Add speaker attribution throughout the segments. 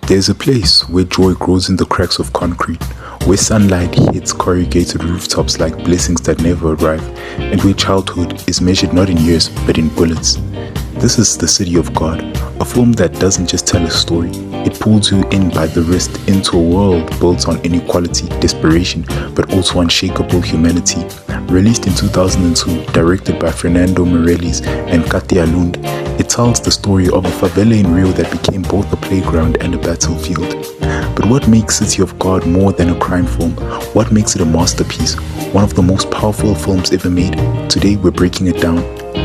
Speaker 1: There's a place where joy grows in the cracks of concrete, where sunlight hits corrugated rooftops like blessings that never arrive, and where childhood is measured not in years but in bullets. This is The City of God, a film that doesn't just tell a story, it pulls you in by the wrist into a world built on inequality, desperation, but also unshakable humanity. Released in 2002, directed by Fernando Meirelles and Katia Lund, it tells the story of a favela in Rio that became both a playground and a battlefield. But what makes City of God more than a crime film? What makes it a masterpiece? One of the most powerful films ever made? Today we're breaking it down.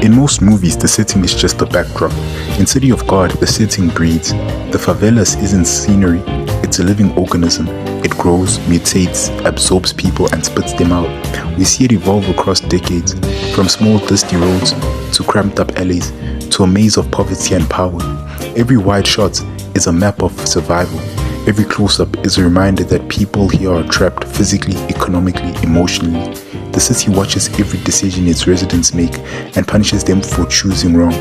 Speaker 1: In most movies, the setting is just a backdrop. In City of God, the setting breathes. The favelas isn't scenery, it's a living organism. It grows, mutates, absorbs people and spits them out. We see it evolve across decades, from small dusty roads to cramped up alleys to a maze of poverty and power. Every wide shot is a map of survival. Every close-up is a reminder that people here are trapped physically, economically, emotionally. The city watches every decision its residents make and punishes them for choosing wrong.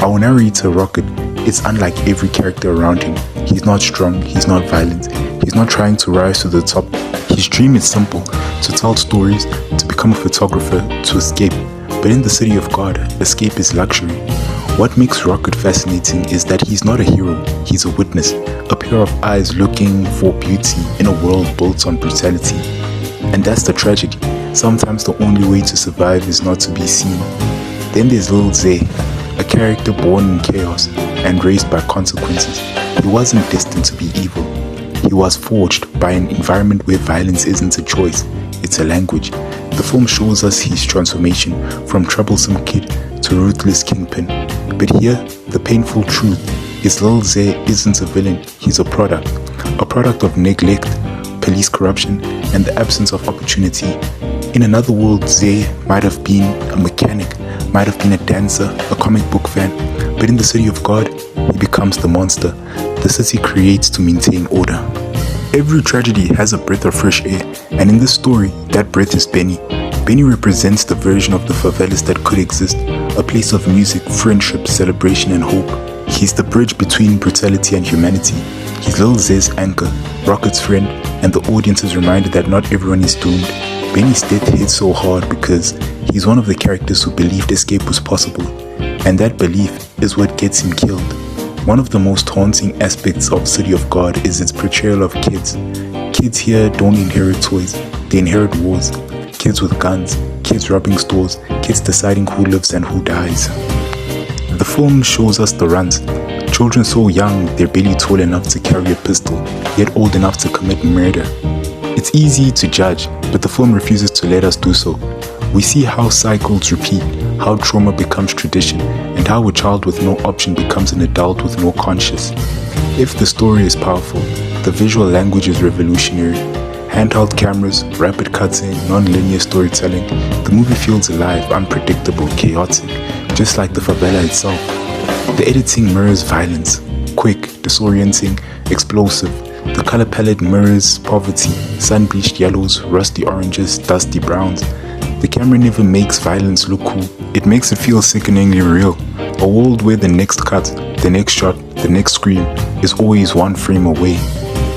Speaker 1: Our narrator, Rocket, is unlike every character around him. He's not strong, he's not violent, he's not trying to rise to the top. His dream is simple, to tell stories, to become a photographer, to escape. But in the City of God, escape is luxury. What makes Rocket fascinating is that he's not a hero, he's a witness, a pair of eyes looking for beauty in a world built on brutality. And that's the tragedy. Sometimes the only way to survive is not to be seen. Then there's Lil Zay, a character born in chaos and raised by consequences. He wasn't destined to be evil. He was forged by an environment where violence isn't a choice, it's a language. The film shows us his transformation from troublesome kid to ruthless kingpin. But here, the painful truth is Lil Zay isn't a villain, he's a product of neglect, police corruption, and the absence of opportunity. In another world, Zay might have been a mechanic, might have been a dancer, a comic book fan, but in the City of God, he becomes the monster the city creates to maintain order. Every tragedy has a breath of fresh air, and in this story, that breath is Benny. Benny represents the version of the favelas that could exist, a place of music, friendship, celebration, and hope. He's the bridge between brutality and humanity. He's Lil Zay's anchor, Rocket's friend, and the audience is reminded that not everyone is doomed. Benny's death hits so hard because he's one of the characters who believed escape was possible, and that belief is what gets him killed. One of the most haunting aspects of City of God is its portrayal of kids. Kids here don't inherit toys, they inherit wars. Kids with guns, kids robbing stores, kids deciding who lives and who dies. The film shows us the runs. Children so young they're barely tall enough to carry a pistol, yet old enough to commit murder. It's easy to judge, but the film refuses to let us do so. We see how cycles repeat, how trauma becomes tradition, and how a child with no option becomes an adult with no conscience. If the story is powerful, the visual language is revolutionary. Handheld cameras, rapid cutting, non-linear storytelling, the movie feels alive, unpredictable, chaotic, just like the favela itself. The editing mirrors violence, quick, disorienting, explosive. The color palette mirrors poverty, sun-bleached yellows, rusty oranges, dusty browns. The camera never makes violence look cool, it makes it feel sickeningly real. A world where the next cut, the next shot, the next scream is always one frame away.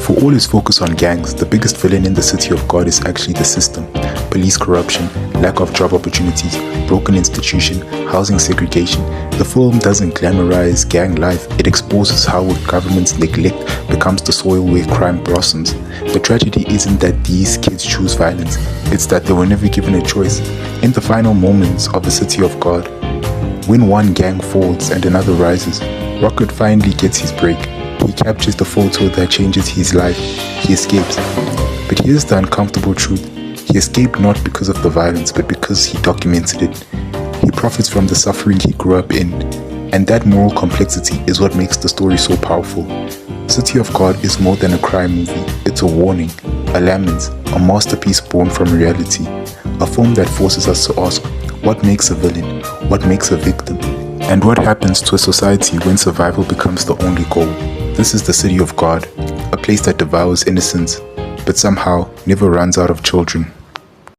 Speaker 1: For all its focus on gangs, the biggest villain in the City of God is actually the system. Police corruption, lack of job opportunities, broken institution, housing segregation. The film doesn't glamorize gang life, it exposes how a government's neglect becomes the soil where crime blossoms. The tragedy isn't that these kids choose violence, it's that they were never given a choice. In the final moments of the City of God, when one gang falls and another rises, Rocket finally gets his break. He captures the photo that changes his life. He escapes. But here's the uncomfortable truth. He escaped not because of the violence, but because he documented it. He profits from the suffering he grew up in. And that moral complexity is what makes the story so powerful. City of God is more than a crime movie. It's a warning, a lament, a masterpiece born from reality. A film that forces us to ask, what makes a villain? What makes a victim? And what happens to a society when survival becomes the only goal? This is the City of God, a place that devours innocence, but somehow never runs out of children.